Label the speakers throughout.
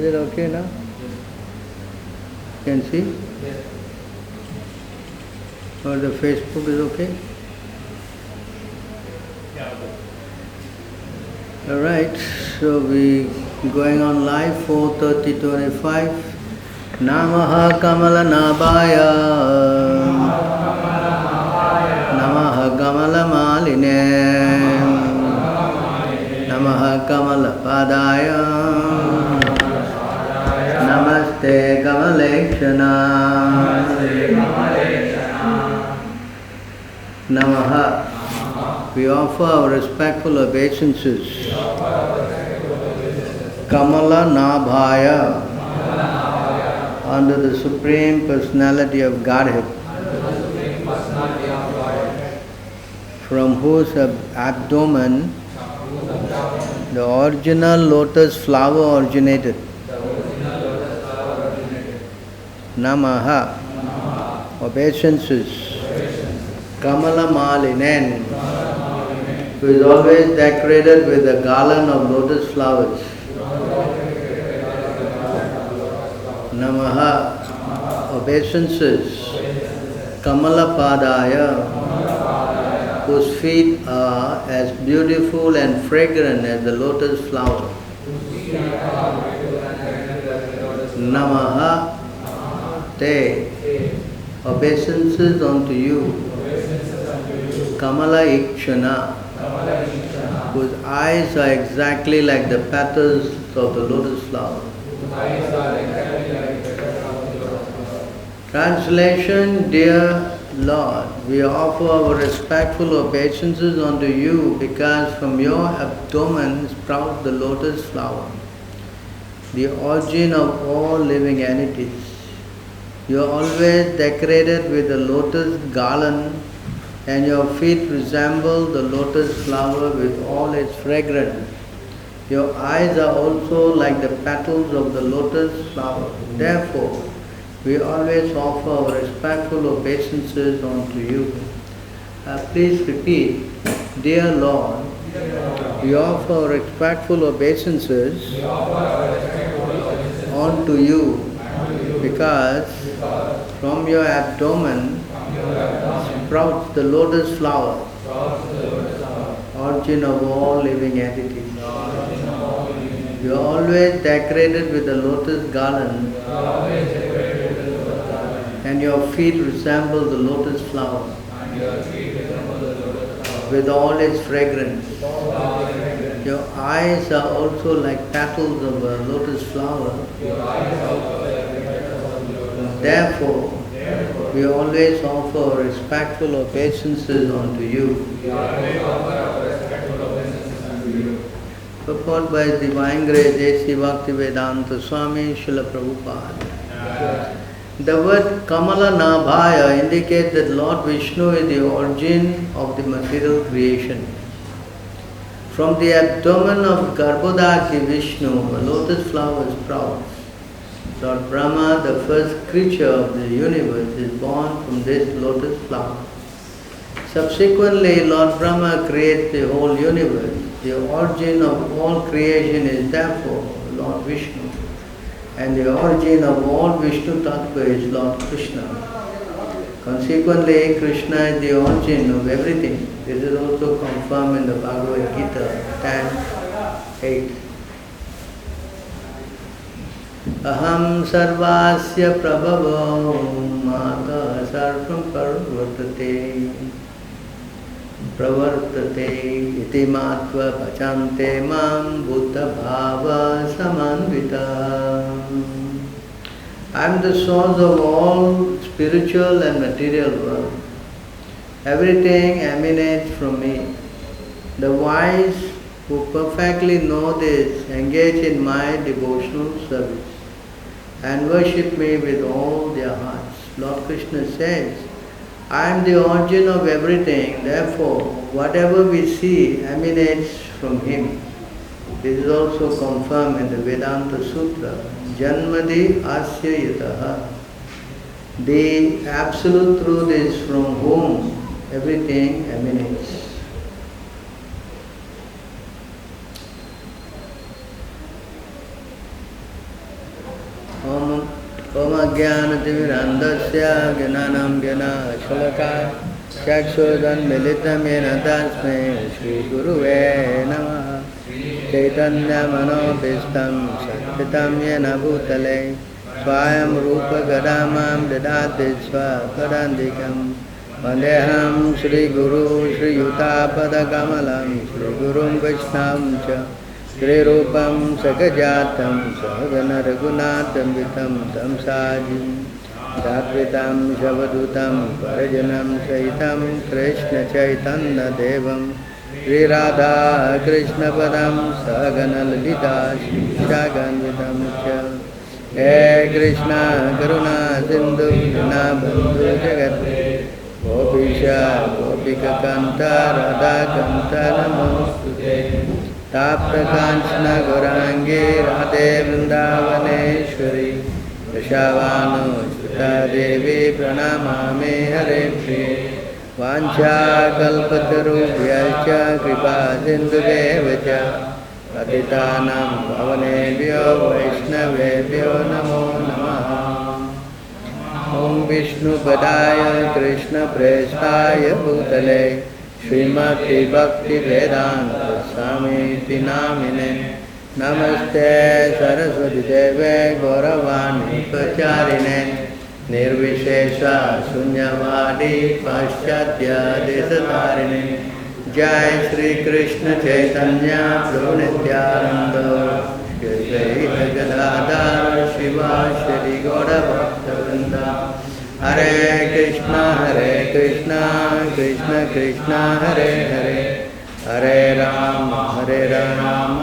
Speaker 1: it okay now? Can see? Or the Facebook is okay? Alright, so we going on live 4:30:25. Namaha Kamala Nabhaya Namaha Kamala Maline Namaha Kamala Padaya Namaste Kamalekshana Namaha. We offer our respectful obeisances Kamala Nabhaya under the Supreme Personality of Godhead, from whose abdomen the original lotus flower originated. Namaha, obeisances, Kamala Malinen, who is always decorated with a garland of lotus flowers. Namaha, obeisances, Kamala Padaya, whose feet are as beautiful and fragrant as the lotus flower. Namaha, te, obeisances unto you, Kamala Ikshana, whose eyes are exactly like the petals of the lotus flower. Translation, dear Lord, we offer our respectful obeisances unto you because from your abdomen sprouts the lotus flower, the origin of all living entities. You are always decorated with a lotus garland and your feet resemble the lotus flower with all its fragrance. Your eyes are also like the petals of the lotus flower. Therefore, we always offer our respectful obeisances unto you. Please repeat, dear Lord, we offer our respectful obeisances unto you because from your abdomen sprouts the lotus flower, origin of all living entities. You are always decorated with a lotus garland and your feet resemble the lotus flower with all its fragrance. Your eyes are also like petals of a lotus flower. Therefore, we always offer respectful obeisances unto you. Purport by His Divine Grace, A.C. Bhaktivedanta Swami Srila Prabhupada. The word Kamala Nabhaya indicates that Lord Vishnu is the origin of the material creation. From the abdomen of Garbhodaki Vishnu, a lotus flower sprouts. Lord Brahma, the first creature of the universe, is born from this lotus flower. Subsequently, Lord Brahma creates the whole universe. The origin of all creation is therefore Lord Vishnu. And the origin of all Vishnu Tattva is Lord Krishna. Consequently, Krishna is the origin of everything. This is also confirmed in the Bhagavad Gita 10:8. Aham sarvasya prabhavo mata sarvam parvartate pravartate iti matva pachante mam buddha bhava samanvita. I am the source of all spiritual and material world. Everything emanates from me. The wise who perfectly know this engage in my devotional service and worship me with all their hearts. Lord Krishna says, I am the origin of everything, therefore whatever we see emanates from Him. This is also confirmed in the Vedanta Sutra, Janmadi Asya Yataha. The Absolute Truth is from whom everything emanates. ज्ञानतिमिरान्धस्य ज्ञानं ज्ञानशलाकया चक्षुरुन्मीलितं येन तस्मै श्रीगुरुवे नमः। चैतन्यमनोभीष्टं स्थापितं येन भूतले स्वयं रूपकदा मां ददाति स्वपदान्तिकं। वन्देऽहं श्रीगुरुं श्रीयुतापदकमलं श्रीगुरुं वैष्णवं च श्रीरूपं सकजातं सहगणरघुनाथान्वितं तं साजिं साद्वैतं शवदूतं परिजनं सहितं कृष्णचैतन्यदेवं श्रीराधा कृष्णपदं सहगणललिता श्रीविशाखान्वितं च। हे कृष्ण करुणा सिन्धु दीनबन्धु जगत्पते गोपीशा गोपिकान्त राधाकान्त नमोस्तुते। ताप्तकाञ्चन गौराङ्गी राधे वृन्दावनेश्वरी वृषभानुसुता देवी प्रणमामि हरे प्रिये। वाञ्छाकल्पतरुभ्यश्च कृपा सिन्धुभ्येव च पतितानां पावनेभ्यो वैष्णवेभ्यो नमो नमः। ॐ विष्णुपदाय कृष्णप्रेष्ठाय भूतले श्रीमति भक्तिवेदान्त स्वामीति नामिने नमस्ते सरस्वती देवे गौरवाणी प्रचारिणे निर्विशेष शून्यवादी पाश्चात्य देशतारिणे। जय श्री कृष्ण चैतन्य प्रभु नित्यानंद श्री गदाधर शिवाशरि गौरभक्तवृंद। हरे Krishna Krishna Krishna Hare Hare Hare Ram Ram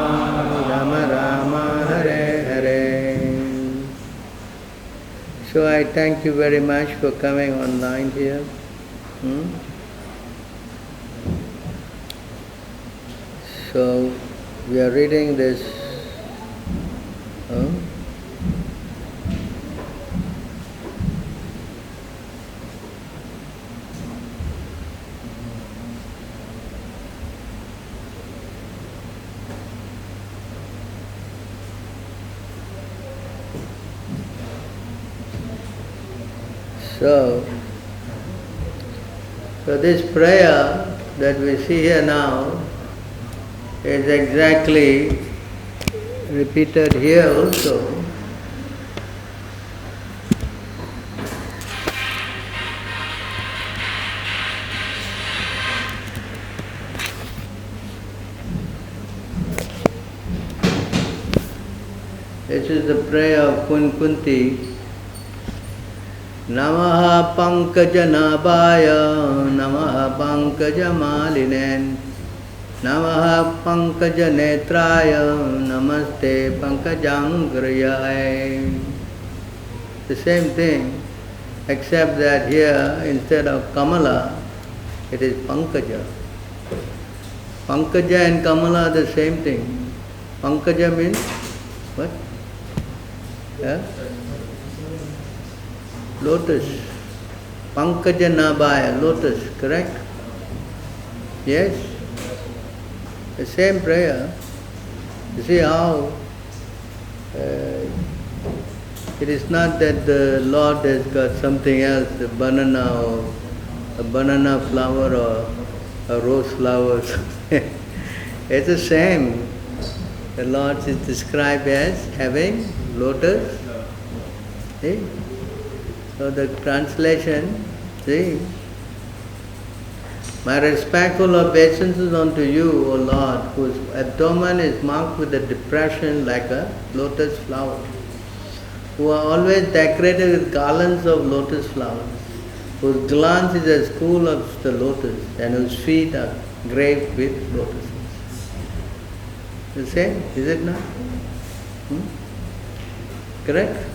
Speaker 1: Ram Hare Hare. So I thank you very much for coming online here. So we are reading this. So this prayer that we see here now is exactly repeated here also. This is the prayer of Kunti. Namaha pankajanaಭaya namaha pankajamaline namaha pankajanetraya namaste pankajangrayay. The same thing, except that here instead of Kamala it is Pankaja. Pankaja and Kamala are the same thing. Pankaja means what? Yeah? Lotus. Pankajanaಭaya, lotus, correct? Yes? The same prayer. You see how it is not that the Lord has got something else, a banana or a banana flower or a rose flower. It's the same. The Lord is described as having lotus. See? So the translation, see, my respectful obeisances unto you, O Lord, whose abdomen is marked with a depression like a lotus flower, who are always decorated with garlands of lotus flowers, whose glance is as cool as the lotus, and whose feet are graved with lotuses. The same, is it not? Correct?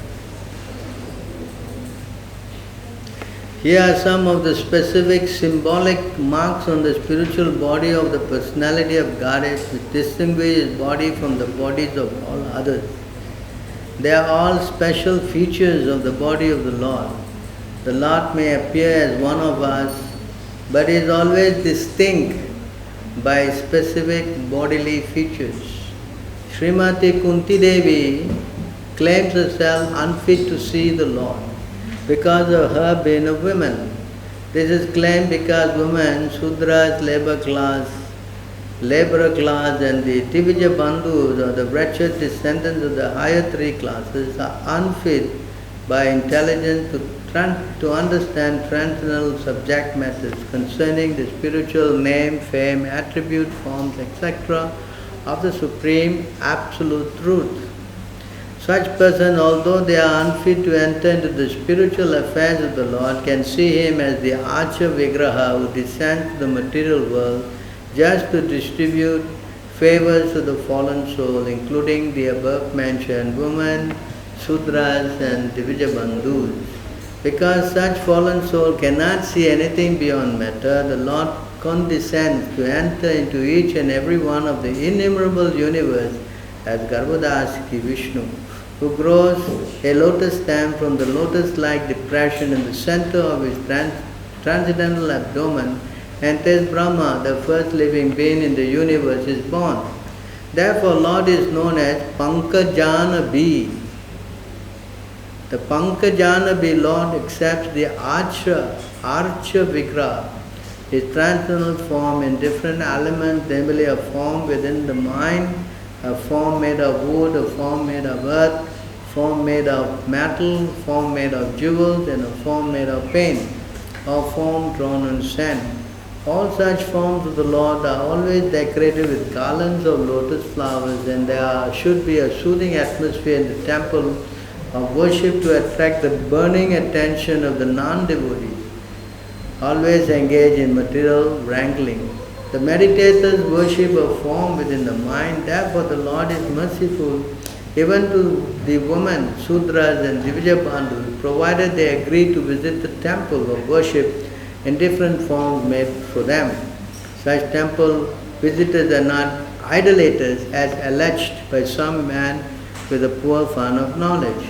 Speaker 1: Here are some of the specific symbolic marks on the spiritual body of the personality of Godhead which distinguish his body from the bodies of all others. They are all special features of the body of the Lord. The Lord may appear as one of us, but is always distinct by specific bodily features. Srimati Kunti Devi claims herself unfit to see the Lord. because of her being a woman. This is claimed because women, Sudras, laborer class and the Divija Bandhus or the wretched descendants of the higher three classes are unfit by intelligence to understand transcendental subject matters concerning the spiritual name, fame, attribute, forms, etc. of the Supreme Absolute Truth. Such persons, although they are unfit to enter into the spiritual affairs of the Lord, can see Him as the Archa Vigraha who descends to the material world just to distribute favors to the fallen soul, including the above mentioned women, Sudras and Divija Bandhus. Because such fallen soul cannot see anything beyond matter, the Lord condescends to enter into each and every one of the innumerable universe as Garbhodasi Vishnu, who grows a lotus stem from the lotus-like depression in the center of his transcendental abdomen, and thus Brahma, the first living being in the universe, is born. Therefore, Lord is known as Pankajanabi. The Pankajanabi Lord accepts the Archa Vigraha, his transcendental form in different elements, namely a form within the mind, a form made of wood, a form made of earth, form made of metal, form made of jewels, and a form made of paint, or form drawn on sand. All such forms of the Lord are always decorated with garlands of lotus flowers, and there should be a soothing atmosphere in the temple of worship to attract the burning attention of the non-devotees, always engaged in material wrangling. The meditators worship a form within the mind, therefore the Lord is merciful even to the women, Sudras and Divija Bandhus, provided they agree to visit the temple of worship in different forms made for them. Such temple visitors are not idolaters as alleged by some man with a poor fund of knowledge.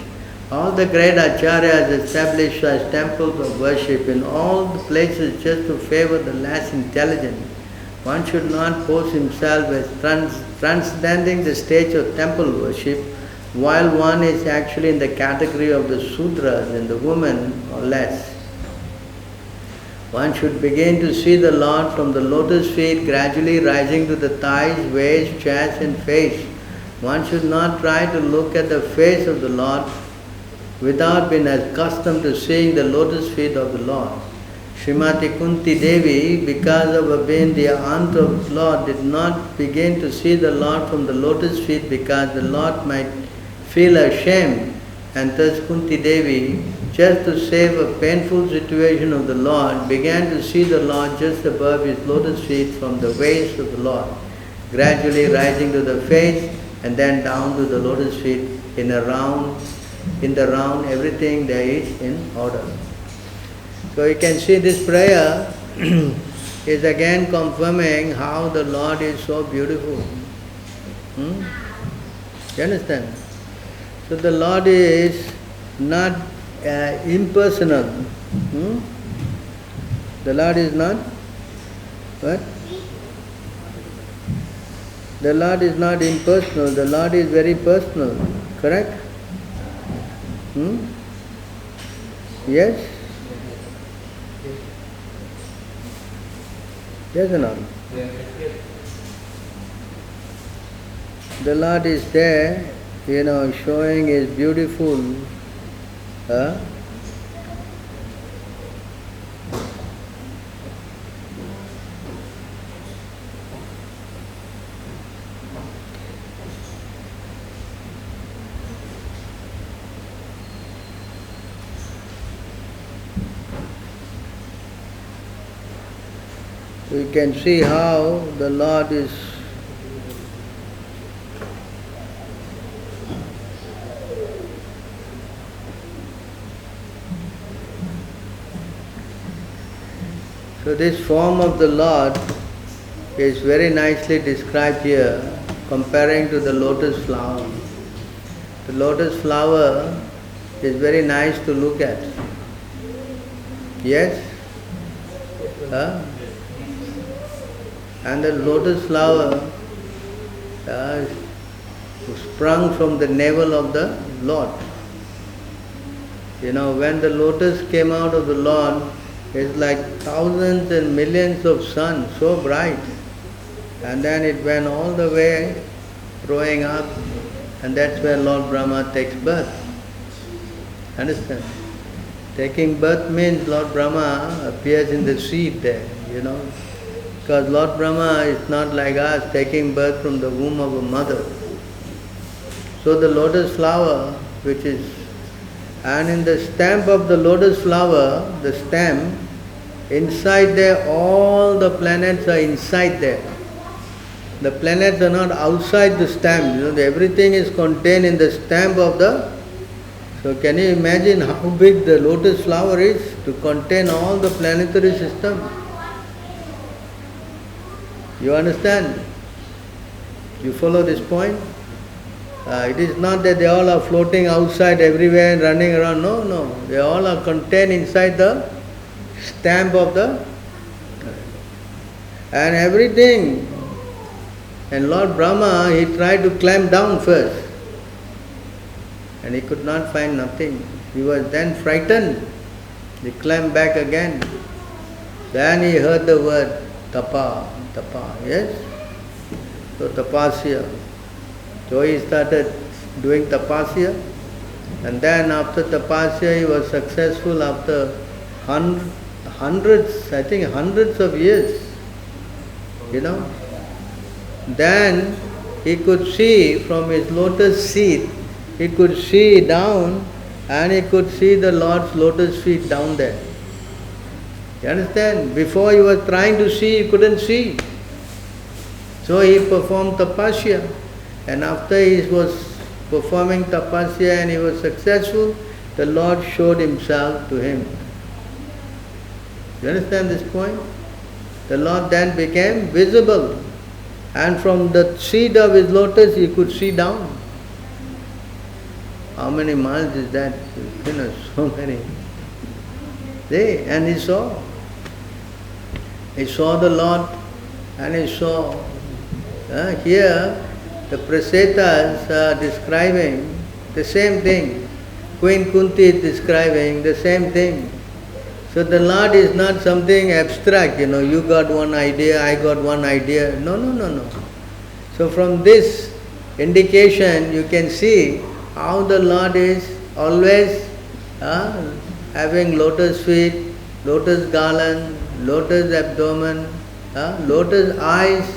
Speaker 1: All the great acharyas established such temples of worship in all the places just to favor the less intelligent. One should not pose himself as transcending the stage of temple worship while one is actually in the category of the Sudras and the women or less. One should begin to see the Lord from the lotus feet gradually rising to the thighs, waist, chest and face. One should not try to look at the face of the Lord without being accustomed to seeing the lotus feet of the Lord. Srimati Kunti Devi, because of being the aunt of the Lord, did not begin to see the Lord from the lotus feet because the Lord might feel ashamed, and thus Kunti Devi, just to save a painful situation of the Lord, began to see the Lord just above his lotus feet from the waist of the Lord, gradually rising to the face and then down to the lotus feet in the round, everything there is in order. So you can see this prayer is again confirming how the Lord is so beautiful. You understand? So the Lord is not impersonal. The Lord is not what? The Lord is not impersonal. The Lord is very personal. Correct? Yes? Yes or not? The Lord is there, showing His beautiful we can see how the Lord is so this form of the Lord is very nicely described here, comparing to the lotus flower. The lotus flower is very nice to look at. Yes? And the lotus flower sprung from the navel of the Lord. When the lotus came out of the Lord, it's like thousands and millions of suns, so bright. And then it went all the way growing up, and that's where Lord Brahma takes birth. Understand? Taking birth means Lord Brahma appears in the seed there, Because Lord Brahma is not like us taking birth from the womb of a mother. So the lotus flower, which is, and in the stem of the lotus flower, the stem, inside there, all the planets are inside there. The planets are not outside the stem, everything is contained in the stem of the. So can you imagine how big the lotus flower is to contain all the planetary system? You understand? You follow this point? It is not that they all are floating outside everywhere and running around. No. They all are contained inside the stamp of the. And everything. And Lord Brahma, he tried to climb down first. And he could not find nothing. He was then frightened. He climbed back again. Then he heard the word tapa, yes? So tapasya. So he started doing tapasya. And then after tapasya he was successful after hundreds of years. Then he could see from his lotus seat, he could see down, and he could see the Lord's lotus feet down there. You understand? Before he was trying to see, he couldn't see. So he performed tapasya. And after he was performing tapasya and he was successful, the Lord showed himself to him. You understand this point? The Lord then became visible. And from the seed of his lotus, he could see down. How many miles is that? So many. And he saw. He saw the Lord and he saw. Here, the Prasetas are describing the same thing. Queen Kunti is describing the same thing. So the Lord is not something abstract, you got one idea, I got one idea. No. So from this indication, you can see how the Lord is always having lotus feet, lotus garland, lotus abdomen, lotus eyes.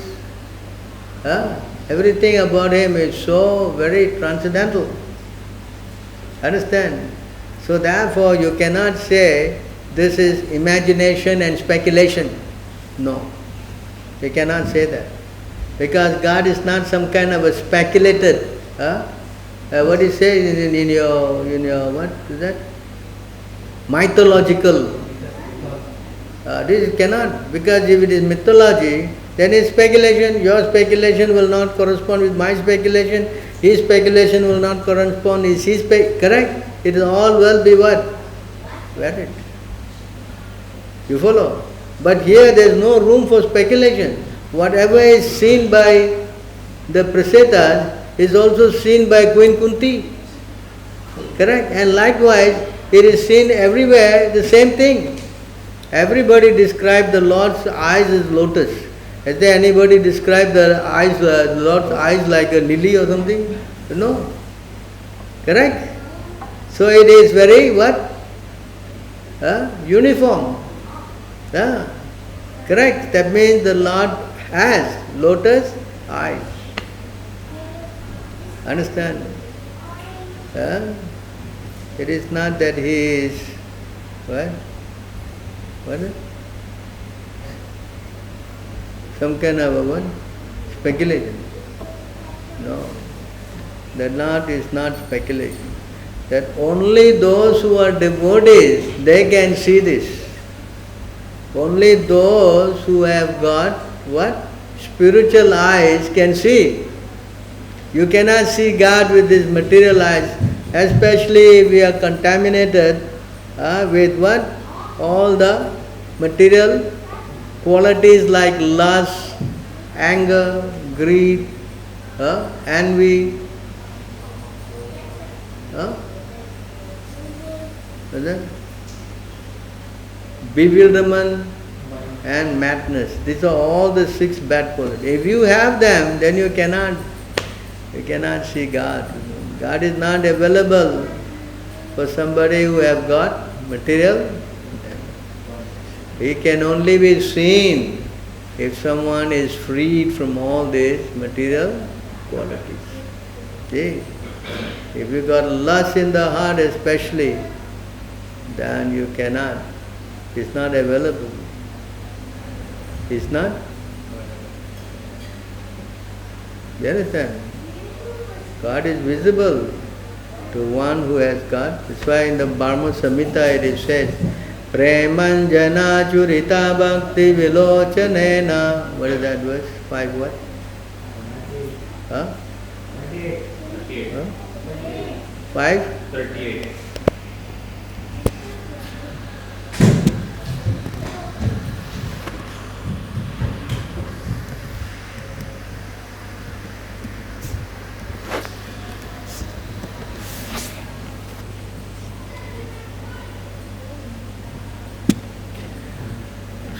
Speaker 1: Everything about him is so very transcendental. Understand? So therefore you cannot say this is imagination and speculation. No. You cannot say that. Because God is not some kind of a speculator. What do you say in your what is that? Mythological. This cannot, because if it is mythology, then it's speculation. Your speculation will not correspond with my speculation. His speculation will not correspond with his correct? It all will be what? Valid. You follow? But here there is no room for speculation. Whatever is seen by the Prasetas is also seen by Queen Kunti. Correct? And likewise, it is seen everywhere, the same thing. Everybody described the Lord's eyes as lotus. Has there anybody described the eyes, the Lord's eyes like a lily or something? No. Correct? So it is very what? Uniform. Correct? That means the Lord has lotus eyes. Understand? It is not that he is what? What is it? Some kind of a what? Speculation. No. The Lord is not speculation. That only those who are devotees, they can see this. Only those who have got what? Spiritual eyes can see. You cannot see God with these material eyes, especially if we are contaminated with what? All the material qualities like lust, anger, greed, envy. Is it? Bewilderment and madness. These are all the 6 bad qualities. If you have them, then you cannot see God. God is not available for somebody who have got material. He can only be seen if someone is freed from all these material qualities. See? If you got lust in the heart especially, then you cannot. It's not available. It's not. You understand? God is visible to one who has got. That's why in the Brahma Samhita it is said, Premanjana churita bhakti vilochanena. What is that verse? 5 what? Huh? 5?
Speaker 2: 38.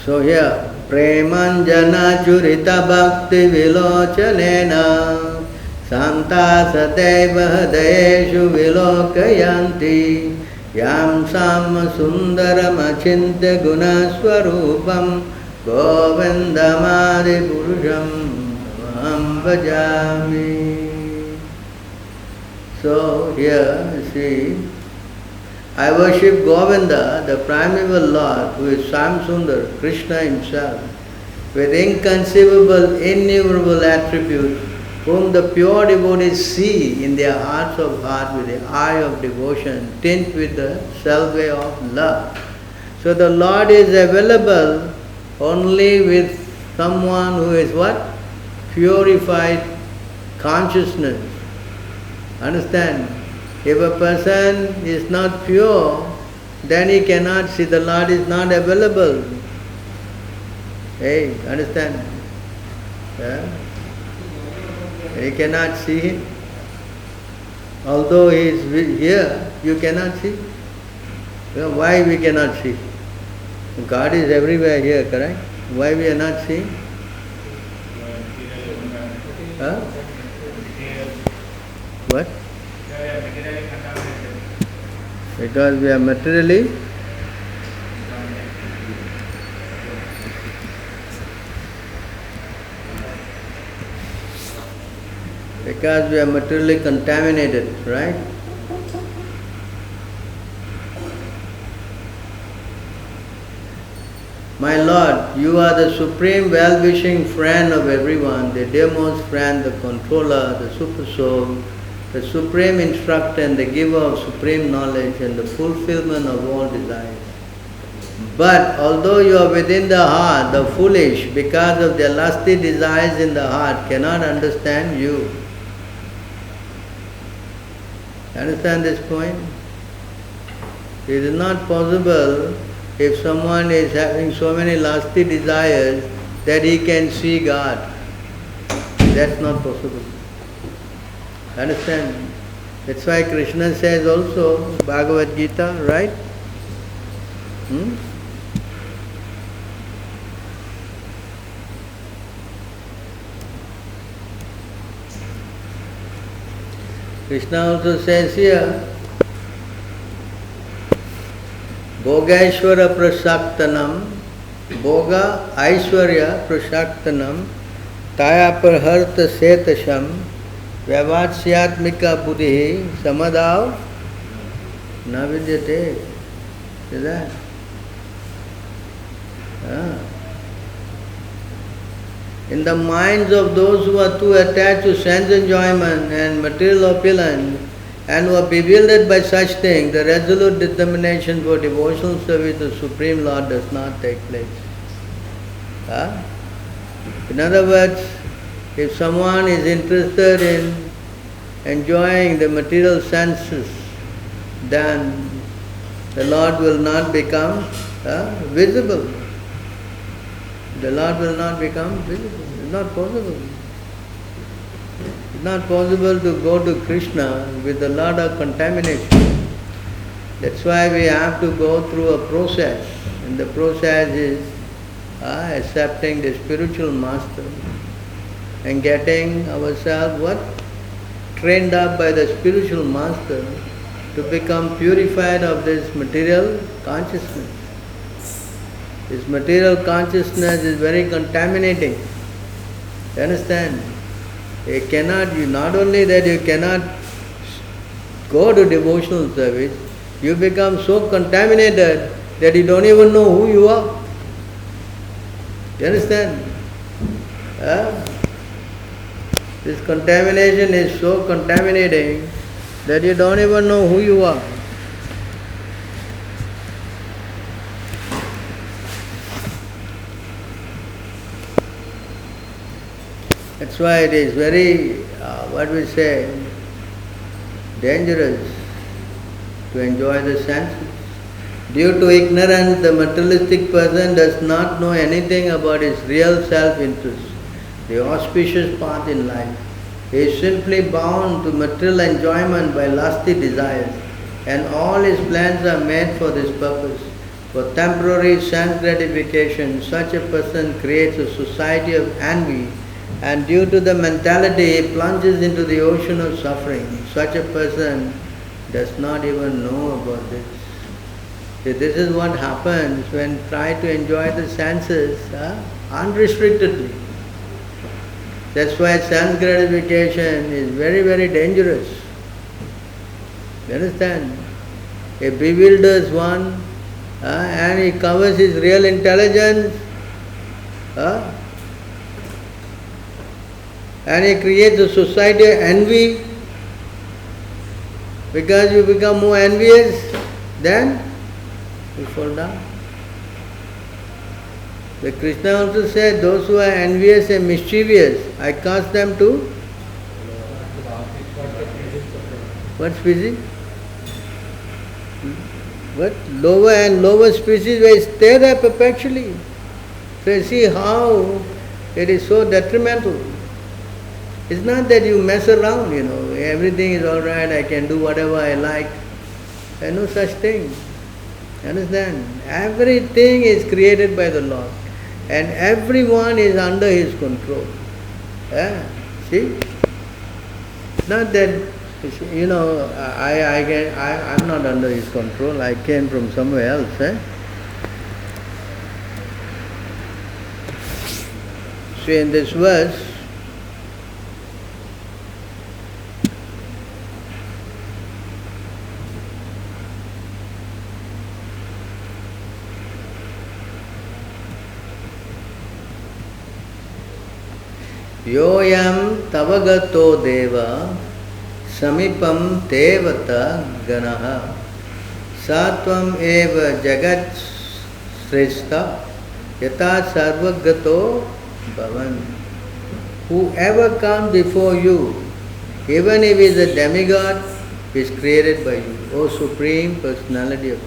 Speaker 1: So here, Premanjana churita bhakti vilochanena Santa sadeva hadeshu vilokayanti Yam sam sundaram achintya gunaswarupam Govindamadi purusham aham bhajami. So here you see, I worship Govinda, the primeval Lord, who is Sam Sundar, Krishna himself, with inconceivable, innumerable attributes, whom the pure devotees see in their hearts of heart with the eye of devotion, tint with the salve of love. So the Lord is available only with someone who is what? Purified consciousness. Understand? If a person is not pure, then he cannot see. The Lord is not available. Hey, understand? Yeah? You cannot see Him. Although He is here, you cannot see. Why we cannot see? God is everywhere here, correct? Why we are not seeing? Huh? What? Because we are materially contaminated, right? My Lord, you are the supreme well-wishing friend of everyone, the dearmost friend, the controller, the super soul, the supreme instructor and the giver of supreme knowledge and the fulfillment of all desires. But although you are within the heart, the foolish, because of their lusty desires in the heart, cannot understand you. Understand this point? It is not possible if someone is having so many lusty desires that he can see God. That's not possible. Understand? That's why Krishna says also, Bhagavad Gita, right? Krishna also says here, Bhogaishvara prasaktanam, Bhoga Aishwarya prasaktanam, Taya praharta setasham, Vyavasyatmika buddhi samadav na vidyate. See that? In the minds of those who are too attached to sense enjoyment and material opulence and who are bewildered by such things, the resolute determination for devotional service to Supreme Lord does not take place. In other words, if someone is interested in enjoying the material senses, then the Lord will not become visible. The Lord will not become visible. It's not possible. It's not possible to go to Krishna with a lot of contamination. That's why we have to go through a process. And the process is accepting the spiritual master and getting ourselves what? Trained up by the spiritual master to become purified of this material consciousness. This material consciousness is very contaminating. You understand? Not only that you cannot go to devotional service, you become so contaminated that you don't even know who you are. You understand? This contamination is so contaminating that you don't even know who you are. That's why it is very, dangerous to enjoy the senses. Due to ignorance, the materialistic person does not know anything about his real self-interest, the auspicious path in life. He is simply bound to material enjoyment by lusty desires, and all his plans are made for this purpose. For temporary sense gratification, such a person creates a society of envy, and due to the mentality, he plunges into the ocean of suffering. Such a person does not even know about this. See, this is what happens when try to enjoy the senses unrestrictedly. That's why sense gratification is very, very dangerous. You understand? A bewilders one and he covers his real intelligence and he creates a society of envy. Because you become more envious, then you fall down. The Krishna also said, those who are envious and mischievous, I cast them to what species? What? Lower and lower species will stay there perpetually. So you see how it is so detrimental. It's not that you mess around, everything is all right, I can do whatever I like. There is no such thing. Understand? Everything is created by the Lord. And everyone is under His control. See? Not that, I'm not under His control, I came from somewhere else. See, in this verse, Yoyam tavagato deva samipam devata ganaha satvam eva jagat shrestha yata sarvagato bhavan. Whoever comes before you, even if he is a demigod, is created by you, O Supreme Personality of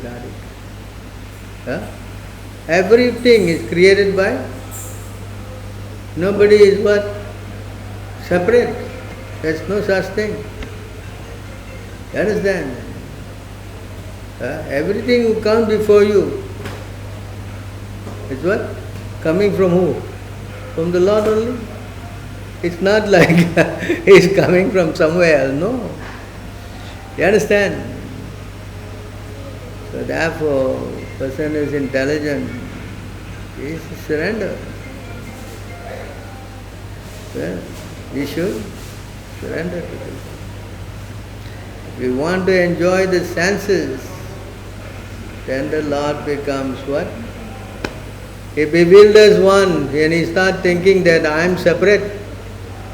Speaker 1: Godhead. Everything is created by. Nobody is what? Separate. There is no such thing. You understand? Everything who comes before you is what? Coming from who? From the Lord only. It's not like he's coming from somewhere else. No. You understand? So therefore, person who is intelligent is surrender. Well, we should surrender to this. If we want to enjoy the senses, then the Lord becomes what? He bewilders one and he starts thinking that I am separate,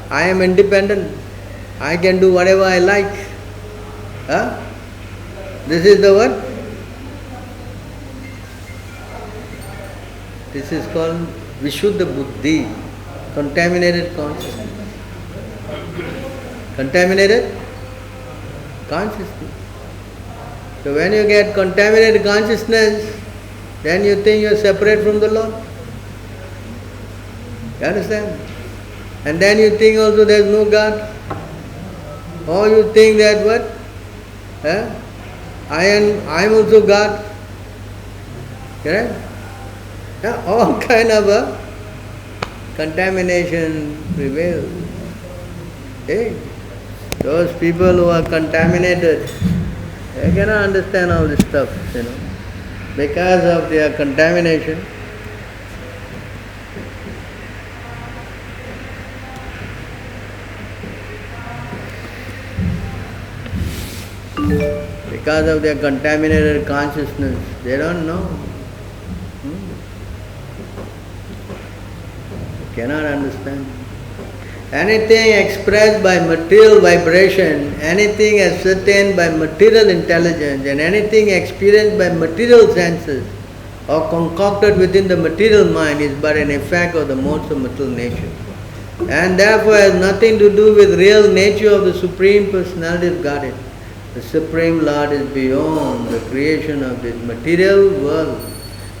Speaker 1: I am independent, I can do whatever I like. This is the what? This is called Vishuddha Buddhi, contaminated consciousness. Contaminated consciousness. So when you get contaminated consciousness, then you think you are separate from the Lord. You understand? And then you think also there is no God. Or you think that what? I am also God. Correct? Yeah, all kind of a contamination prevails. Hey, those people who are contaminated, they cannot understand all this stuff, because of their contamination. Because of their contaminated consciousness, they don't know. Cannot understand. Anything expressed by material vibration, anything ascertained by material intelligence, and anything experienced by material senses or concocted within the material mind is but an effect of the modes of material nature. And therefore has nothing to do with real nature of the Supreme Personality of Godhead. The Supreme Lord is beyond the creation of this material world,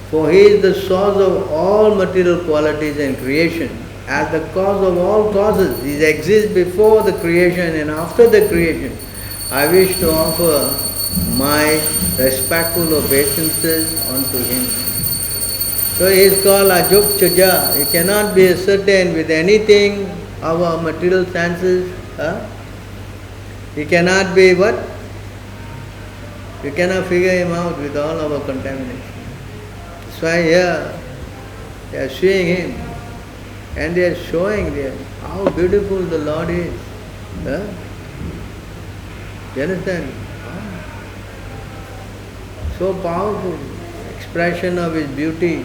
Speaker 1: for He is the source of all material qualities and creation. As the cause of all causes, He exists before the creation and after the creation. I wish to offer my respectful obeisances unto Him. So He is called Ajuk Chaja. He cannot be ascertained with anything of our material senses. He cannot be what? You cannot figure Him out with all our contamination. That's why here they are seeing Him. And they are showing them how beautiful the Lord is. You understand? So powerful expression of His beauty.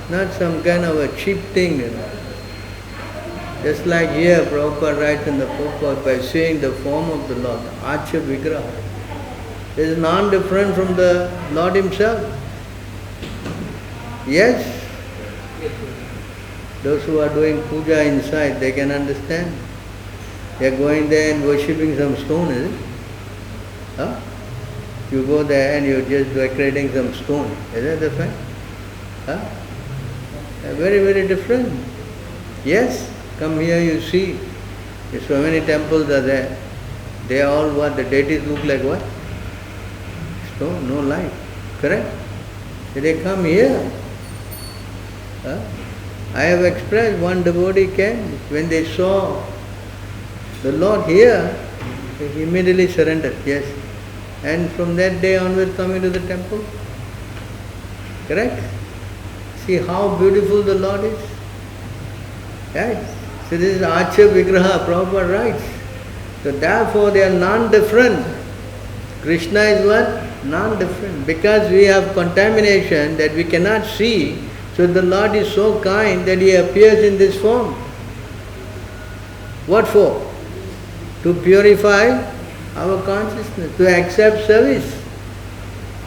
Speaker 1: Not some kind of a cheap thing, Just like here, Prabhupada writes in the purport, by seeing the form of the Lord, Acha Vigraha. It is non-different from the Lord Himself. Yes? Those who are doing puja inside, they can understand. They are going there and worshipping some stone, is it? You go there and you are just decorating some stone. Is that the fact? Very, very different. Yes, come here, you see. So many temples are there. They are all what? The deities look like what? Stone, no light. Correct? So they come here. I have expressed, one devotee came, when they saw the Lord here, he immediately surrendered, yes. And from that day onward coming to the temple. Correct? See how beautiful the Lord is. Yes. So this is Acha Vigraha, Prabhupada writes. So therefore they are non-different. Krishna is what? Non-different. Because we have contamination that we cannot see, so the Lord is so kind that He appears in this form. What for? To purify our consciousness, to accept service.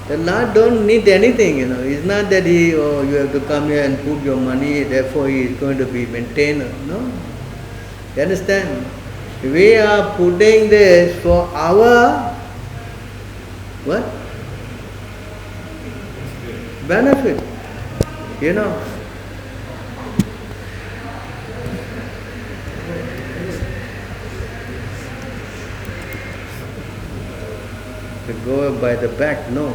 Speaker 1: The Lord don't need anything, It's not that you have to come here and put your money, therefore He is going to be maintainer. No. You understand? We are putting this for our what? Benefit. To go by the back, no.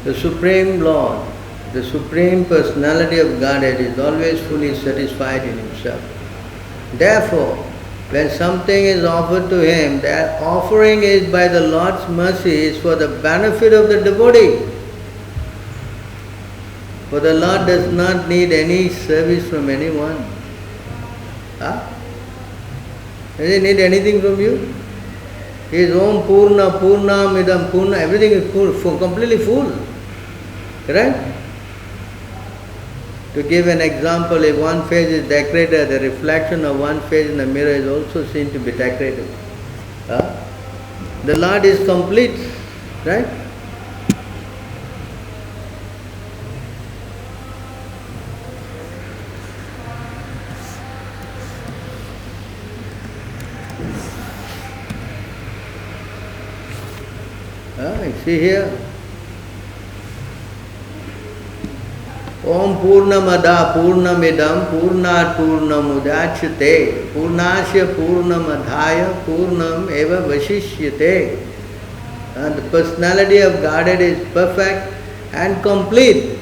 Speaker 1: The Supreme Lord, the Supreme Personality of Godhead is always fully satisfied in Himself. Therefore, when something is offered to Him, that offering is by the Lord's mercy, is for the benefit of the devotee. For the Lord does not need any service from anyone. Does He need anything from you? His Om Purna, Purnam Idam Purna, everything is full, completely full. Correct? To give an example, if one face is decorated, the reflection of one face in the mirror is also seen to be decorated. The Lord is complete, right? See here. Om Purnamada Purnamidam Purnat Purnamudachyate Purnasya Purnamadhaya Purnam Eva Vashishyate. And the personality of Godhead is perfect and complete.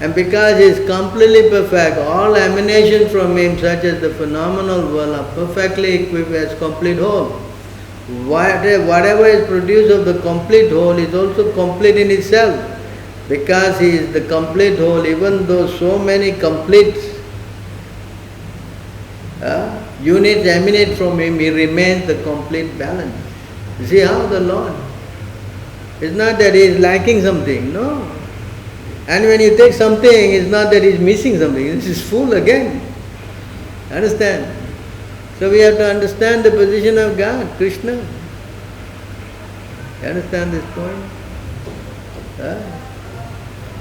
Speaker 1: And because he is completely perfect, all emanations from him, such as the phenomenal world, are perfectly equipped as complete whole. Whatever is produced of the complete whole is also complete in itself. Because he is the complete whole, even though so many complete units emanate from him, he remains the complete balance. You see how the Lord? It's not that he is lacking something, no. And when you take something, it's not that he is missing something, it is full again. Understand? So we have to understand the position of God, Krishna. You understand this point?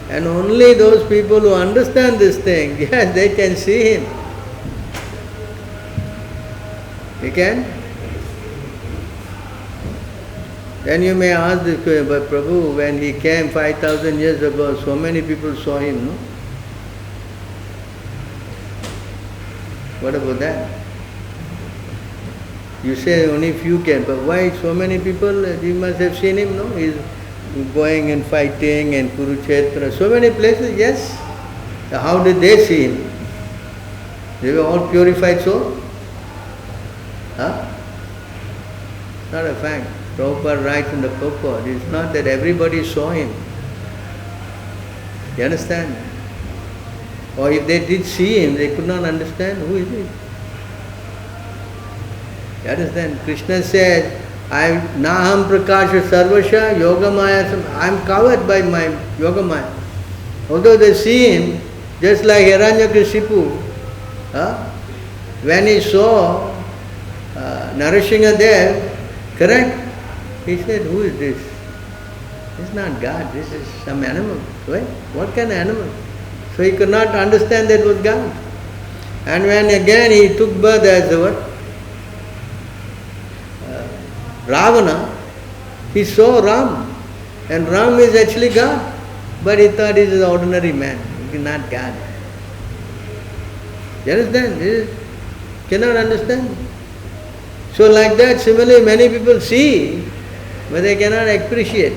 Speaker 1: And only those people who understand this thing, yes, they can see him. You can? Then you may ask this question, but Prabhu, when he came 5,000 years ago, so many people saw him, no? What about that? You say only few can, but why so many people? You must have seen him, no? He's going and fighting and Kurukshetra, so many places, yes. So how did they see him? They were all purified souls? Huh? Not a fact. Prabhupada writes in the purport, it's not that everybody saw him. You understand? Or if they did see him, they could not understand who is he. You understand? Krishna said, Naham Prakasha Sarvasha Yogamaya, I am covered by my Yogamaya. Although they see him, just like Hiranyakashipu, when he saw Narasinghadev, correct? He said, who is this? This is not God, this is some animal. Right? What kind of animal? So he could not understand that was God. And when again he took birth as the what? Ravana, he saw Ram. And Ram is actually God. But he thought he is an ordinary man, he is not God. You understand? He cannot understand. So like that, similarly many people see, but they cannot appreciate.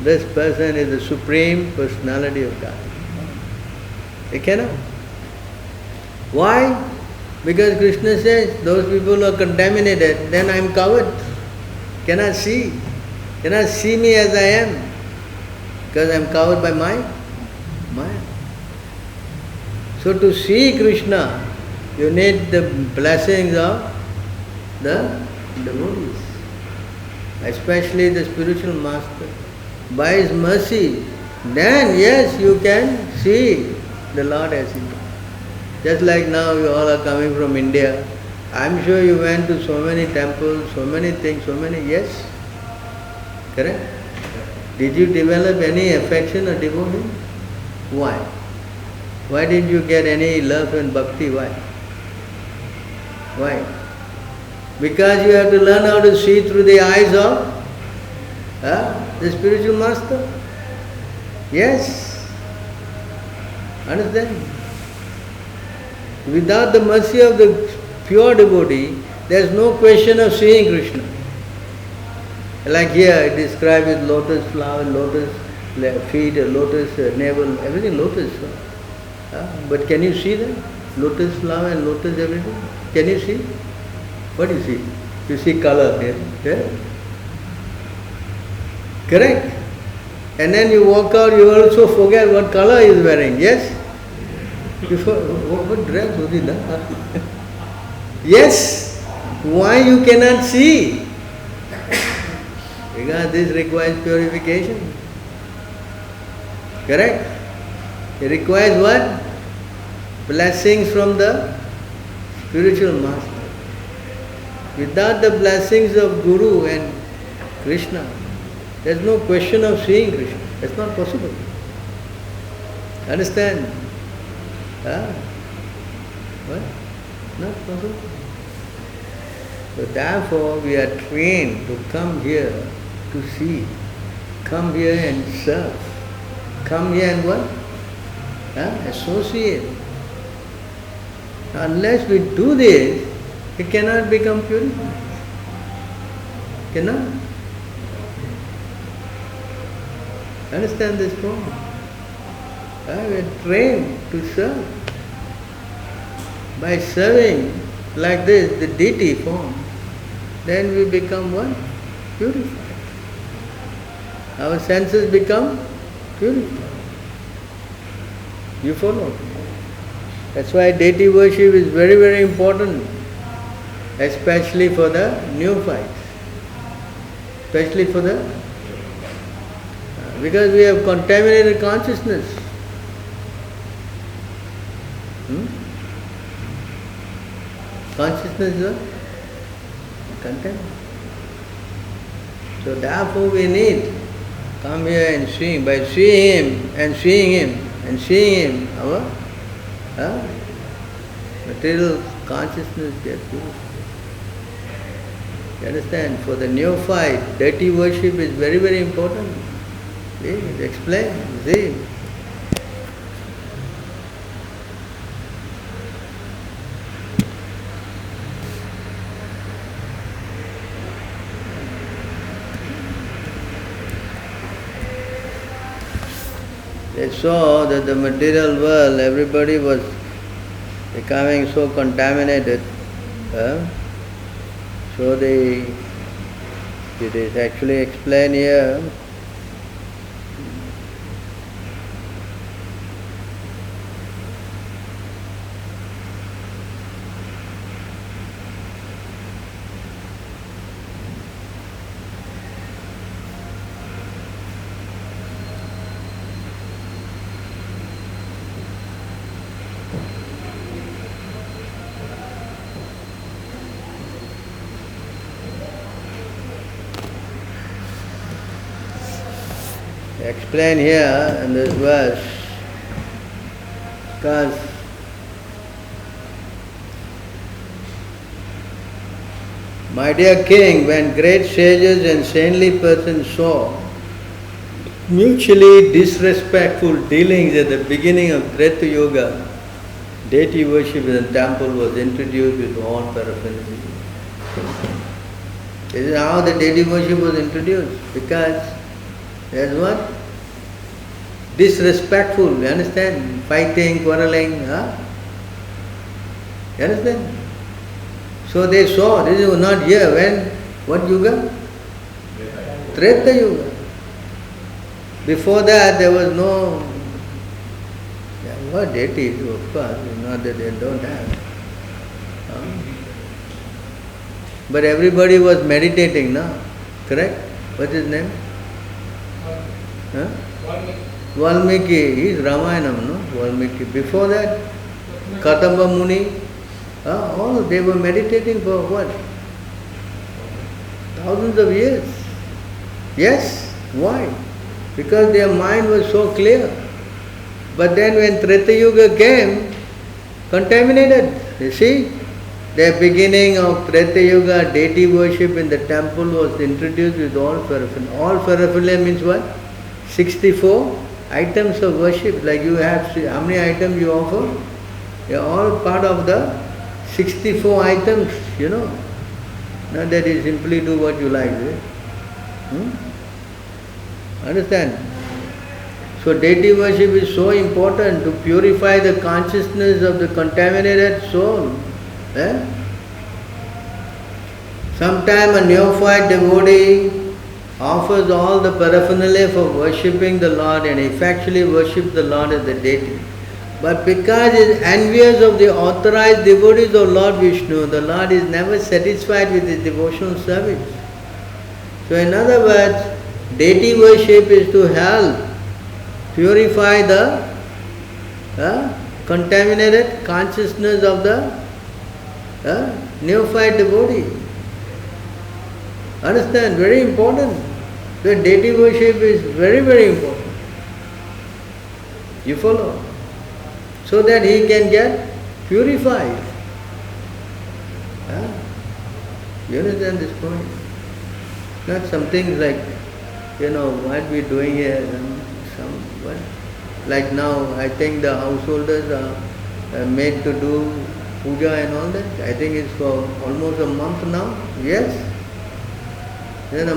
Speaker 1: This person is the Supreme Personality of God. They cannot. Why? Because Krishna says, those people are contaminated, then I am covered. Cannot see me as I am, because I am covered by Maya. So to see Krishna, you need the blessings of the devotees, especially the spiritual master. By his mercy, then yes, you can see the Lord as he is. Just like now you all are coming from India, I am sure you went to so many temples, so many things, yes? Correct? Did you develop any affection or devotion? Why? Why didn't you get any love and bhakti? Why? Why? Because you have to learn how to see through the eyes of the spiritual master. Yes. Understand? Without the mercy of the pure devotee, there is no question of seeing Krishna. Like here, it described with lotus flower, lotus feet, lotus navel, everything lotus. But can you see that? Lotus flower and lotus everything? Can you see? What do you see? You see color here. Yeah? Correct? And then you walk out, you also forget what color he is wearing. Yes? What dress was it? Yes. Why you cannot see? Because this requires purification. Correct? It requires what? Blessings from the spiritual master. Without the blessings of Guru and Krishna, there is no question of seeing Krishna. That's not possible. Understand? What? Not possible. So therefore we are trained to come here to see. come here and serve. Come here and what? Associate. Unless we do this, it cannot become purified. Cannot. Understand this point? We are trained to serve. By serving like this, the deity form, then we become what? Purified. Our senses become purified. You follow? That's why deity worship is very, very important, especially for the neophytes. Especially for the... because we have contaminated consciousness. Consciousness is contaminated. So therefore we need come here and sing. By seeing him and seeing him and seeing him, our material consciousness gets purified. You understand? For the neophyte, deity worship is very, very important. See, explain, see. They saw that the material world, everybody was becoming so contaminated. So it is actually explained here. Explain here in this verse, because my dear king, when great sages and saintly persons saw mutually disrespectful dealings at the beginning of Treta Yoga, deity worship in the temple was introduced with all paraphernalia. This is how the deity worship was introduced, because there's what? Disrespectful, you understand? Fighting, quarreling, You understand? So they saw, this is not here, when? What Yuga? Treta Yuga. Before that there was no... what deities, of course, not that they don't have. But everybody was meditating, no? Correct? What's his name? Valmiki, he is Ramayanam, no? Valmiki. Before that, Katamba Muni, all they were meditating for what? Thousands of years. Yes? Why? Because their mind was so clear. But then when Treta Yuga came, contaminated. You see? The beginning of Treta Yuga, deity worship in the temple was introduced with all paraphernalia. All paraphernalia means what? 64 items of worship. Like you have, how many items you offer? They are all part of the 64 items, you know. Not that you simply do what you like. Understand? So deity worship is so important to purify the consciousness of the contaminated soul. Sometime a neophyte devotee offers all the paraphernalia for worshipping the Lord and effectually worships the Lord as the deity. But because he is envious of the authorized devotees of Lord Vishnu, the Lord is never satisfied with his devotional service. So in other words, deity worship is to help purify the contaminated consciousness of the neophyte devotee. Understand? Very important. So deity worship is very, very important. You follow? So that he can get purified. You understand this point? Not something like what we're doing here, and what, like now, I think the householders are made to do puja and all that. I think it's for almost a month now. Yes? Then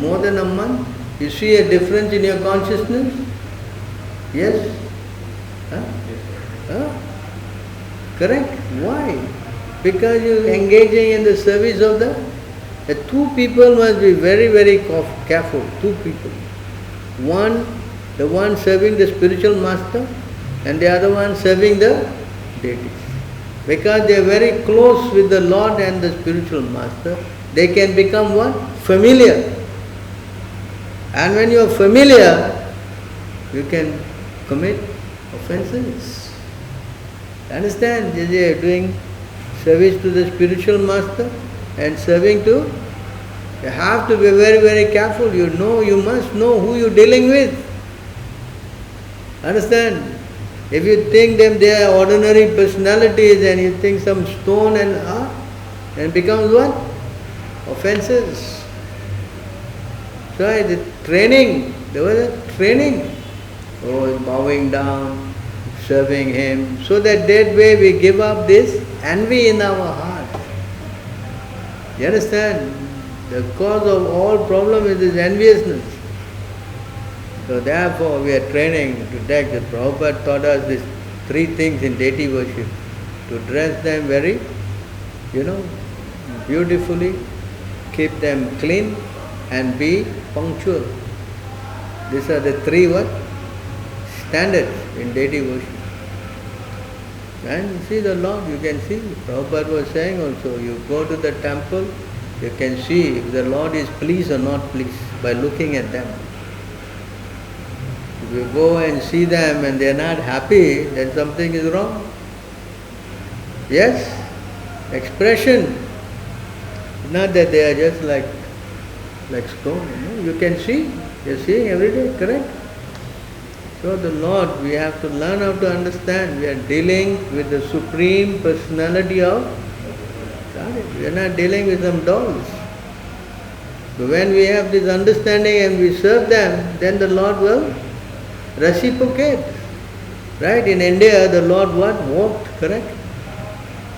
Speaker 1: more than a month. You see a difference in your consciousness? Yes? Huh? Huh? Correct? Why? Because you're engaging in the service of the two people must be very, very careful. Two people. One, the one serving the spiritual master, and the other one serving the deities. Because they are very close with the Lord and the spiritual master, they can become what? Familiar. And when you are familiar, you can commit offenses. Understand? They are doing service to the spiritual master and serving to, you have to be very, very careful. You must know who you're dealing with. Understand? If you think them they are ordinary personalities and you think some stone and becomes what? Offenses. So the training, there was a training. Oh, bowing down, serving him, so that way we give up this envy in our heart. You understand? The cause of all problem is this enviousness. So therefore we are training to take the Prabhupada taught us these three things in deity worship. To dress them very, beautifully, keep them clean and be punctual. These are the three what? Standards in deity worship. And you see the Lord, you can see, Prabhupada was saying also, you go to the temple, you can see if the Lord is pleased or not pleased by looking at them. If you go and see them and they are not happy, then something is wrong. Yes? Expression. Not that they are just like stone. You can see. You are seeing every day, correct? So the Lord, we have to learn how to understand. We are dealing with the Supreme Personality of God. We are not dealing with some dolls. So when we have this understanding and we serve them, then the Lord will reciprocate. Right? In India, the Lord what? Walked, correct?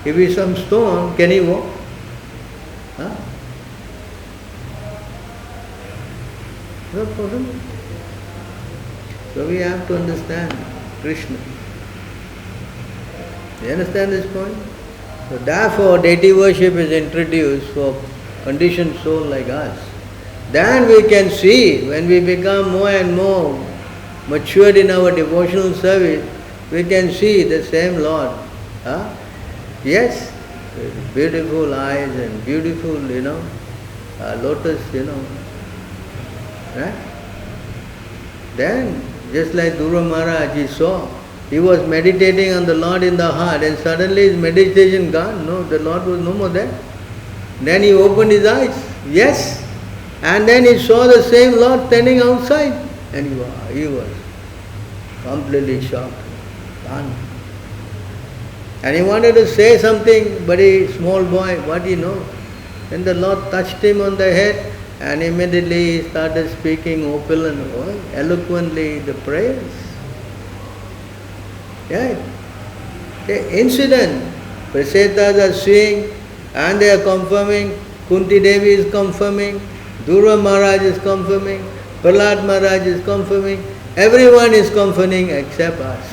Speaker 1: If he is some stone, can he walk? Huh? Not possible. So we have to understand Krishna. You understand this point? So therefore deity worship is introduced for conditioned soul like us. Then we can see, when we become more and more matured in our devotional service, we can see the same Lord. Huh? Yes, beautiful eyes and beautiful, lotus, right? Then, just like Dhruva Maharaj, he saw, he was meditating on the Lord in the heart and suddenly his meditation gone. No, the Lord was no more there. Then he opened his eyes, yes, and then he saw the same Lord standing outside and he was completely shocked, gone. And he wanted to say something, but a small boy, what he knows? Then the Lord touched him on the head and immediately he started speaking eloquently the prayers. Yeah. The incident, Prasetas are seeing and they are confirming, Kunti Devi is confirming, Dhruva Maharaj is confirming, Prahlad Maharaj is confirming, everyone is confirming except us.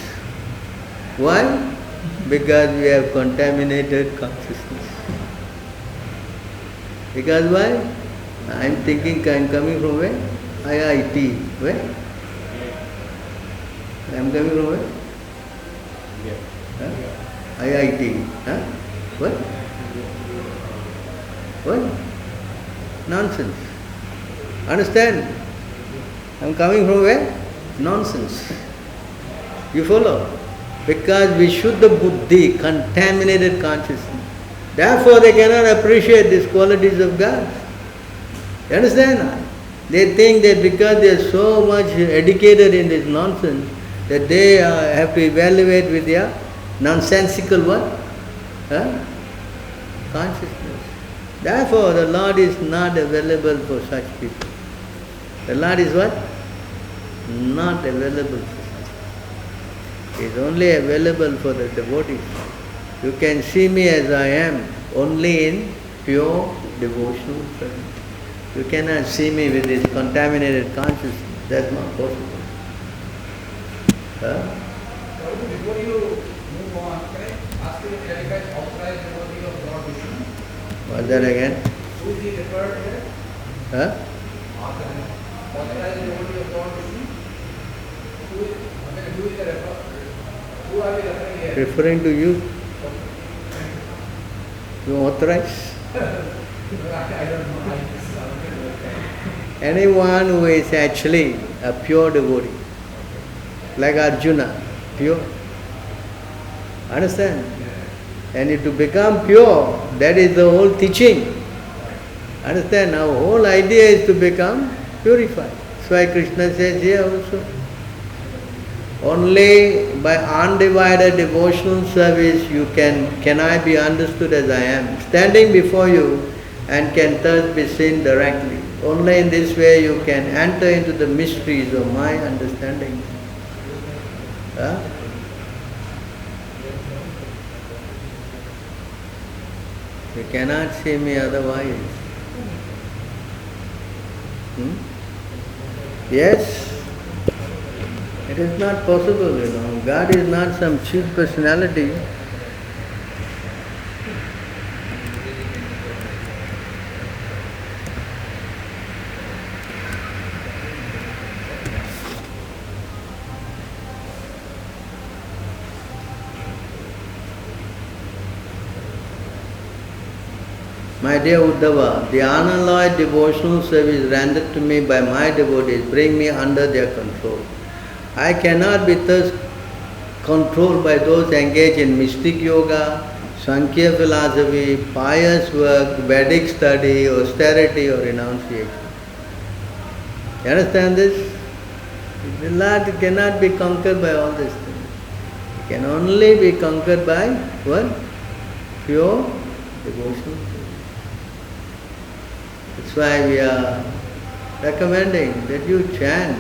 Speaker 1: Why? Because we have contaminated consciousness. Because why? I am thinking, I am coming from where? IIT. Where? I am coming from where? Huh? IIT. Huh? What? What? Nonsense. Understand? I am coming from where? Nonsense. You follow? Because we Shuddha Buddhi, contaminated consciousness. Therefore they cannot appreciate these qualities of God. You understand? They think that because they are so much educated in this nonsense, that they have to evaluate with their nonsensical what? Consciousness. Therefore the Lord is not available for such people. The Lord is what? Not available. He is only available for the devotees. You can see me as I am, only in pure devotional presence. You cannot see me with this contaminated consciousness. That's not possible. Huh?
Speaker 2: Before you move on, can I ask you to clarify authorized devotee of Lord Vishnu?
Speaker 1: What's that again?
Speaker 2: Who is he referred here?
Speaker 1: Huh?
Speaker 2: Authorized devotee of Lord Vishnu? Who is the referred? Who are we referring here?
Speaker 1: Referring to you. You authorize?
Speaker 2: I don't know.
Speaker 1: Anyone who is actually a pure devotee, like Arjuna, pure. Understand? And to become pure, that is the whole teaching. Understand? Our whole idea is to become purified. That's why Krishna says here also. Only by undivided devotional service can I be understood as I am, standing before you, and can thus be seen directly. Only in this way you can enter into the mysteries of my understanding. Huh? You cannot see me otherwise. Yes, it is not possible, God is not some cheap personality. My dear Uddhava, the unalloyed devotional service rendered to me by my devotees bring me under their control. I cannot be thus controlled by those engaged in mystic yoga, Sankhya philosophy, pious work, Vedic study, austerity or renunciation. You understand this? The Lord cannot be conquered by all these things. He can only be conquered by what? Pure devotional. That's why we are recommending that you chant.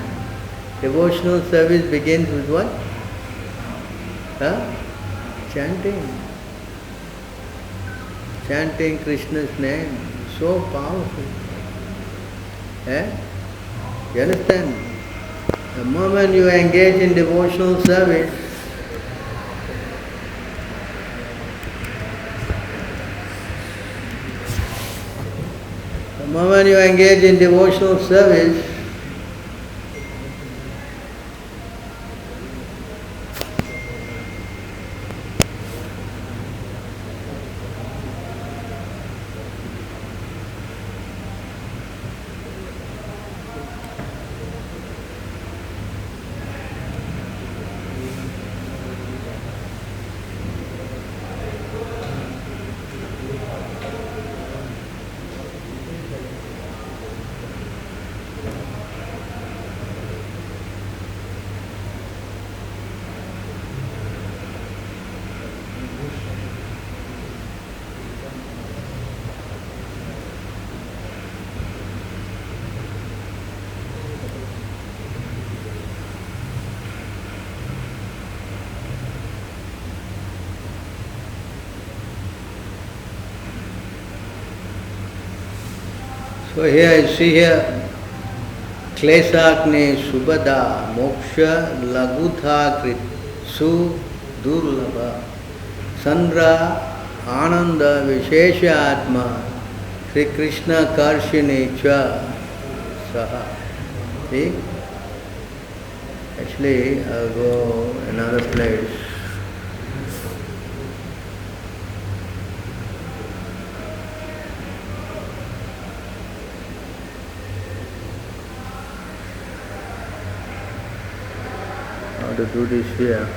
Speaker 1: Devotional service begins with what? Chanting. Chanting Krishna's name. So powerful. You understand? The moment you engage in devotional service, so here you see here, Klesakne Subhada Moksha Lagutha Krit Su Durlabha Sandra Ananda Vishesha Atma Sri Krishna Karshini Cha Saha. See? Actually, I'll go another place. How to do this here.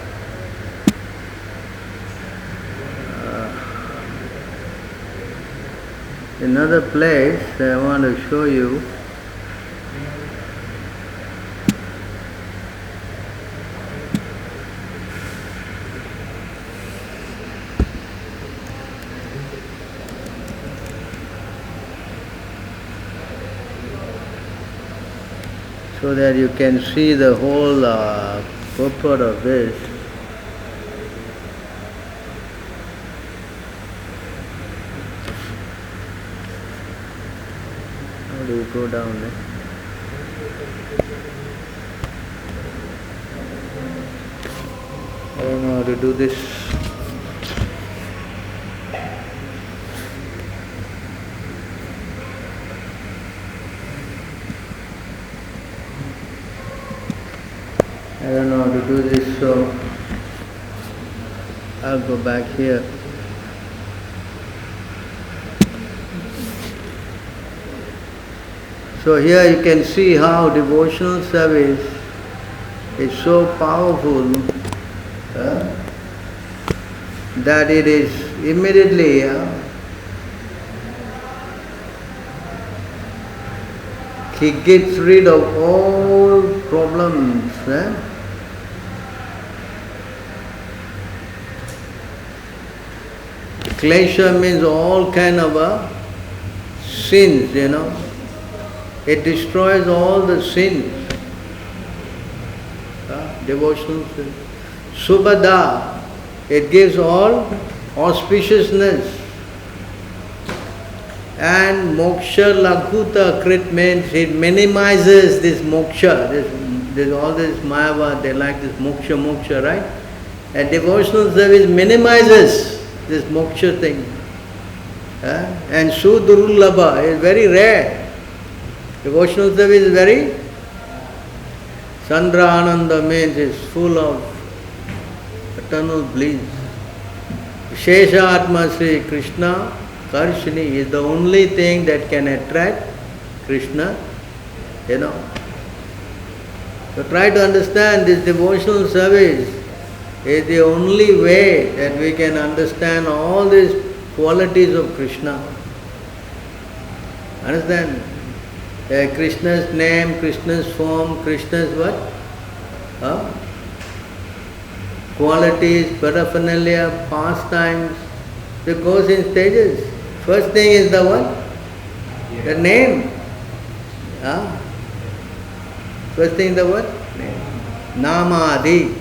Speaker 1: Another place I want to show you. so that you can see the whole purport of this. How do you go down there? I don't know how to do this. I don't know how to do this, so I'll go back here. So here you can see how devotional service is so powerful that it is immediately he gets rid of all problems. Klesha means all kind of sins, It destroys all the sins. Devotional sin. Subhada, it gives all auspiciousness. And moksha laghuta krit means it minimizes this moksha. There's all this mayavad, they like this moksha, right? And devotional service minimizes this moksha thing. And sudurlabha is very rare. Devotional service is very Sandra Ananda means it's full of eternal bliss. Shesha Atma Sri Krishna Karshini is the only thing that can attract Krishna, So try to understand this devotional service is the only way that we can understand all these qualities of Krishna. Understand? Krishna's name, Krishna's form, Krishna's what? Qualities, paraphernalia, pastimes. It goes in stages. First thing is the what? The name. First thing the what? Namadi.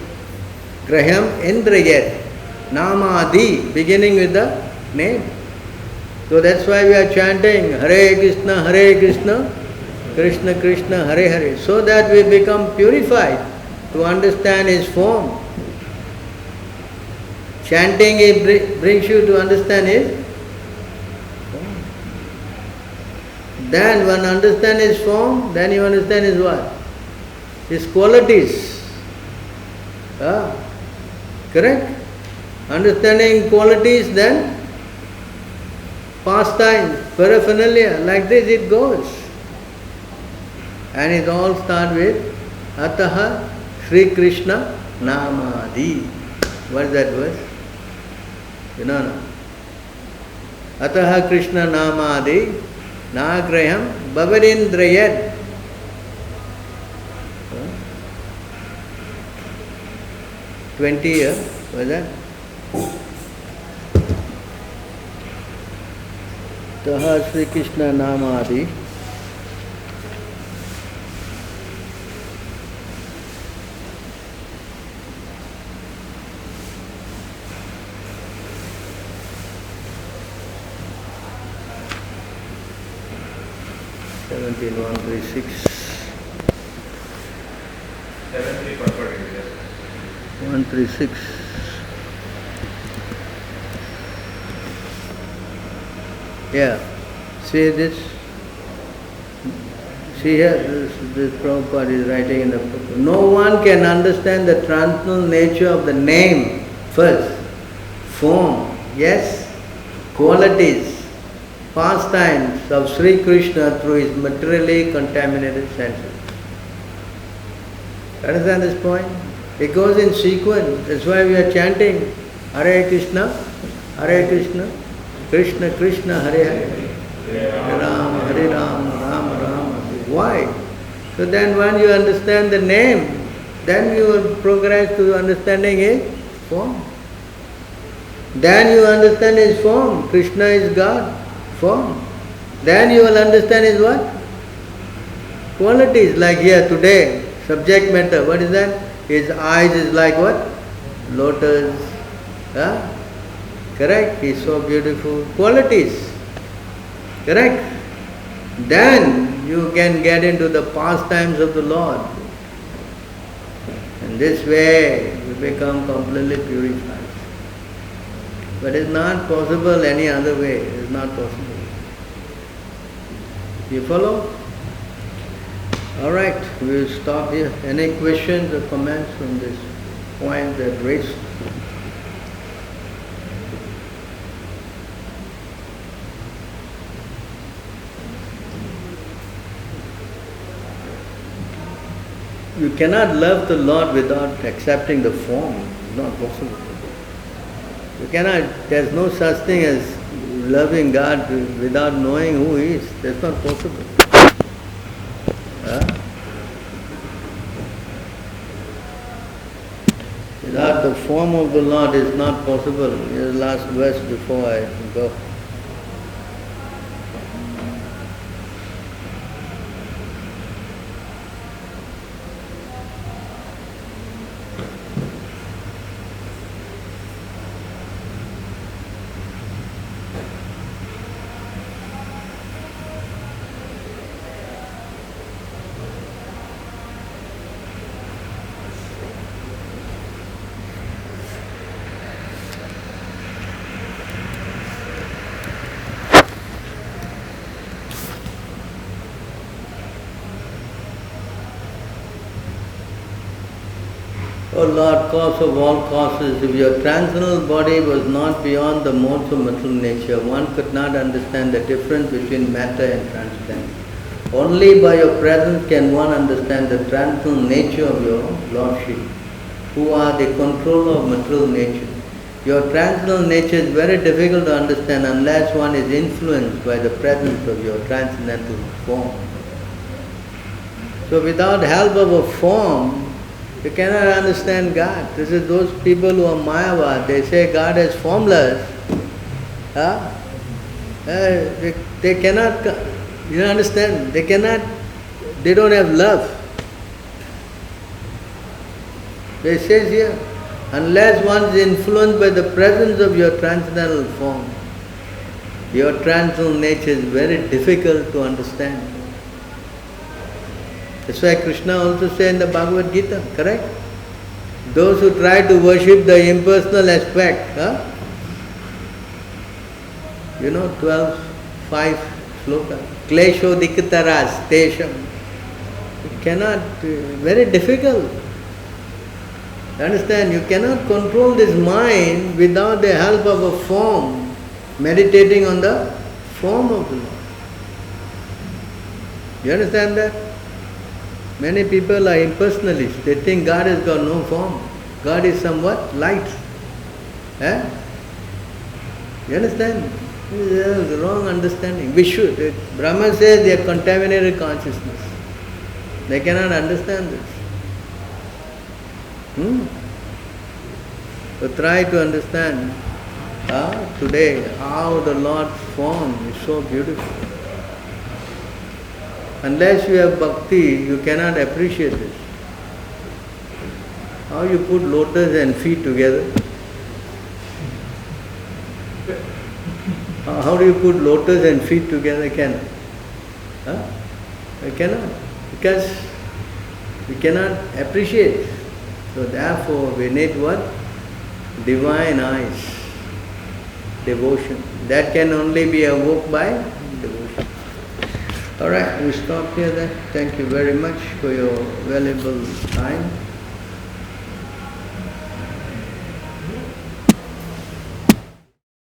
Speaker 1: Graham Indrayat. Namadi, beginning with the name. So that's why we are chanting Hare Krishna, Krishna Krishna, Hare Hare, so that we become purified to understand His form. Chanting it brings you to understand His form. Then when understand His form, then you understand His what? His qualities. Correct? Understanding qualities, then pastime, paraphernalia, like this it goes. And it all starts with Ataha Sri Krishna Namadi. What is that verse? No. Ataha Krishna Namadi Nagraham Bhavarindrayat. 20 years, was that? Taha Sri Krishna Namadi. Seventeen 136. 136. Yeah. See this? See here, this Prabhupada is writing in the book. No one can understand the transcendental nature of the name first. Form, yes. Qualities, pastimes of Sri Krishna through his materially contaminated senses. Understand this point? It goes in sequence. That's why we are chanting Hare Krishna, Krishna Krishna, Hare Hare, Hare Rama, Rama Rama. Why? So then when you understand the name, then you will progress to understanding his form. Then you understand his form. Krishna is God, form. Then you will understand his what? Qualities like here today, subject matter, what is that? His eyes is like what? Lotus. Huh? Correct? He's so beautiful. Qualities. Correct? Then you can get into the pastimes of the Lord. And this way you become completely purified. But it's not possible any other way. It's not possible. You follow? Alright, we will stop here. Any questions or comments from this point that raised? You cannot love the Lord without accepting the form. It's not possible. You cannot, there's no such thing as loving God without knowing who He is. That's not possible. Huh? Without the form of the Lord is not possible. Here's the last verse before I go. O Lord, cause of all causes, if your transcendental body was not beyond the modes of material nature, one could not understand the difference between matter and transcendental. Only by your presence can one understand the transcendental nature of your Lordship, who are the controller of material nature. Your transcendental nature is very difficult to understand unless one is influenced by the presence of your transcendental form. So without help of a form, you cannot understand God. This is those people who are Mayavad. They say God is formless. Huh? They cannot, you understand? They cannot, they don't have love. They say here, unless one is influenced by the presence of your transcendental form, your transcendental nature is very difficult to understand. That's why Krishna also said in the Bhagavad Gita, correct? Those who try to worship the impersonal aspect, 12:5 sloka, klesho diktaras tesham. You cannot, very difficult. You understand? You cannot control this mind without the help of a form, meditating on the form of the Lord. You understand that? Many people are impersonalists. They think God has got no form. God is somewhat light. You understand? This is a wrong understanding. Brahma says they are contaminated consciousness. They cannot understand this. So try to understand today how the Lord's form is so beautiful. Unless you have bhakti, you cannot appreciate this. How you put lotus and feet together? How do you put lotus and feet together? You cannot. Because we cannot appreciate. So therefore we need what? Divine eyes. Devotion. That can only be evoked by devotion. Alright, we stop here then. Thank you very much for your valuable time.